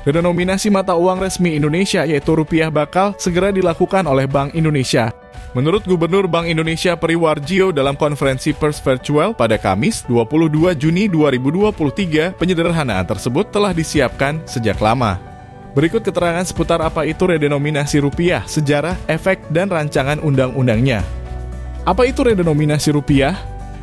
Redenominasi mata uang resmi Indonesia yaitu rupiah bakal segera dilakukan oleh Bank Indonesia. Menurut Gubernur Bank Indonesia Peri Warjio dalam konferensi pers virtual pada Kamis 22 Juni 2023, penyederhanaan tersebut telah disiapkan sejak lama. Berikut keterangan seputar apa itu redenominasi rupiah, sejarah, efek, dan rancangan undang-undangnya. Apa itu redenominasi rupiah?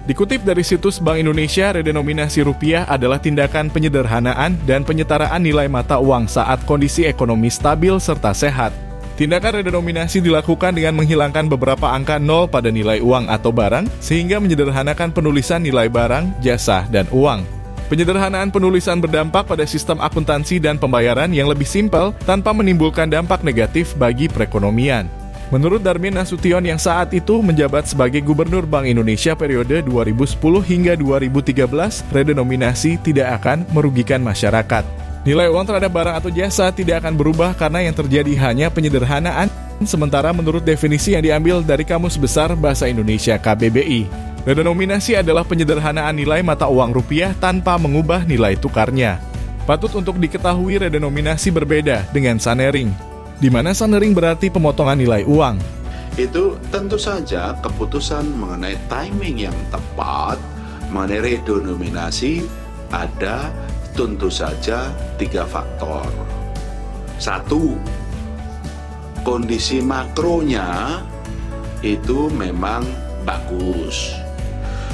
Dikutip dari situs Bank Indonesia, redenominasi rupiah adalah tindakan penyederhanaan dan penyetaraan nilai mata uang saat kondisi ekonomi stabil serta sehat. Tindakan redenominasi dilakukan dengan menghilangkan beberapa angka nol pada nilai uang atau barang, sehingga menyederhanakan penulisan nilai barang, jasa, dan uang. Penyederhanaan penulisan berdampak pada sistem akuntansi dan pembayaran yang lebih simpel tanpa menimbulkan dampak negatif bagi perekonomian. Menurut Darmin Nasution yang saat itu menjabat sebagai Gubernur Bank Indonesia periode 2010 hingga 2013, redenominasi tidak akan merugikan masyarakat. Nilai uang terhadap barang atau jasa tidak akan berubah karena yang terjadi hanya penyederhanaan, sementara menurut definisi yang diambil dari Kamus Besar Bahasa Indonesia KBBI, redenominasi adalah penyederhanaan nilai mata uang rupiah tanpa mengubah nilai tukarnya. Patut untuk diketahui redenominasi berbeda dengan sanering, di mana sanering berarti pemotongan nilai uang. Itu tentu saja keputusan mengenai timing yang tepat mengenai redenominasi ada tentu saja 3 faktor. 1, kondisi makronya itu memang bagus.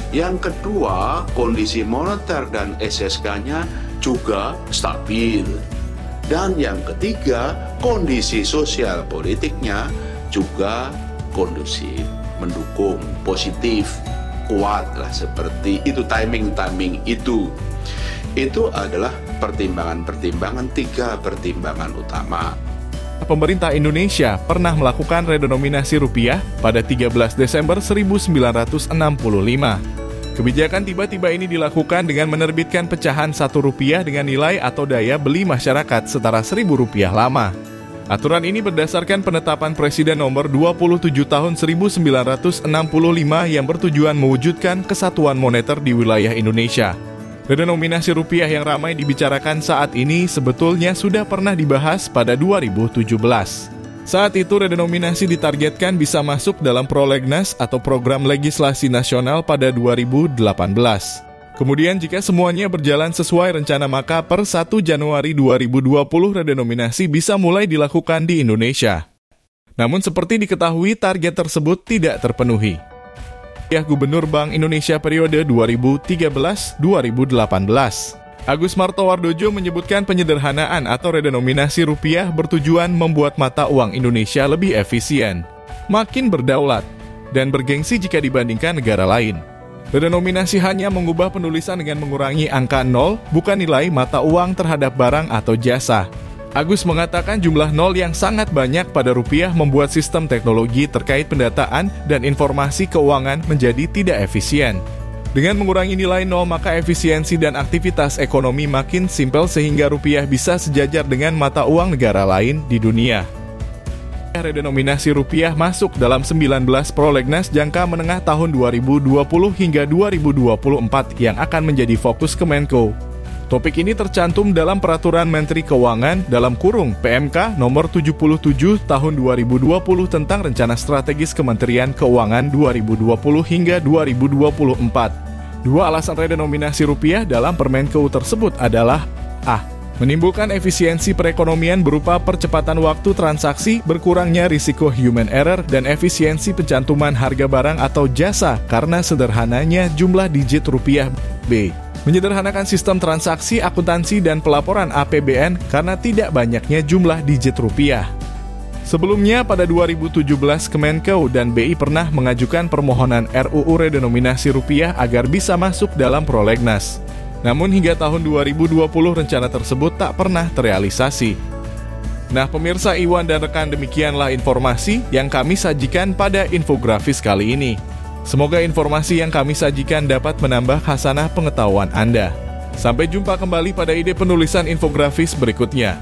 Yang kedua, kondisi moneter dan SSK-nya juga stabil. Dan yang ketiga, kondisi sosial politiknya juga kondusif, mendukung, positif, kuat lah seperti itu. Timing itu adalah pertimbangan-pertimbangan, 3 pertimbangan utama. Pemerintah Indonesia pernah melakukan redenominasi rupiah pada 13 Desember 1965. Kebijakan tiba-tiba ini dilakukan dengan menerbitkan pecahan Rp1 dengan nilai atau daya beli masyarakat setara Rp1.000 lama. Aturan ini berdasarkan penetapan Presiden nomor 27 tahun 1965 yang bertujuan mewujudkan kesatuan moneter di wilayah Indonesia. Redenominasi rupiah yang ramai dibicarakan saat ini sebetulnya sudah pernah dibahas pada 2017. Saat itu redenominasi ditargetkan bisa masuk dalam prolegnas atau program legislasi nasional pada 2018. Kemudian jika semuanya berjalan sesuai rencana maka per 1 Januari 2020 redenominasi bisa mulai dilakukan di Indonesia. Namun seperti diketahui target tersebut tidak terpenuhi. Gubernur Bank Indonesia periode 2013-2018. Agus Martowardojo menyebutkan penyederhanaan atau redenominasi rupiah bertujuan membuat mata uang Indonesia lebih efisien, makin berdaulat, dan bergengsi jika dibandingkan negara lain. Redenominasi hanya mengubah penulisan dengan mengurangi angka nol, bukan nilai mata uang terhadap barang atau jasa. Agus mengatakan jumlah nol yang sangat banyak pada rupiah membuat sistem teknologi terkait pendataan dan informasi keuangan menjadi tidak efisien. Dengan mengurangi nilai nol, maka efisiensi dan aktivitas ekonomi makin simpel sehingga rupiah bisa sejajar dengan mata uang negara lain di dunia. Redenominasi rupiah masuk dalam 19 prolegnas jangka menengah tahun 2020 hingga 2024 yang akan menjadi fokus Kemenko. Topik ini tercantum dalam Peraturan Menteri Keuangan dalam kurung PMK nomor 77 tahun 2020 tentang Rencana Strategis Kementerian Keuangan 2020 hingga 2024. 2 alasan redenominasi rupiah dalam Permenko tersebut adalah A. Menimbulkan efisiensi perekonomian berupa percepatan waktu transaksi, berkurangnya risiko human error, dan efisiensi pencantuman harga barang atau jasa karena sederhananya jumlah digit rupiah. B. Menyederhanakan sistem transaksi, akuntansi, dan pelaporan APBN karena tidak banyaknya jumlah digit rupiah. Sebelumnya, pada 2017, Kemenko dan BI pernah mengajukan permohonan RUU redenominasi rupiah agar bisa masuk dalam prolegnas. Namun hingga tahun 2020 rencana tersebut tak pernah terrealisasi. Nah pemirsa Iwan dan rekan, demikianlah informasi yang kami sajikan pada infografis kali ini. Semoga informasi yang kami sajikan dapat menambah khasanah pengetahuan Anda. Sampai jumpa kembali pada ide penulisan infografis berikutnya.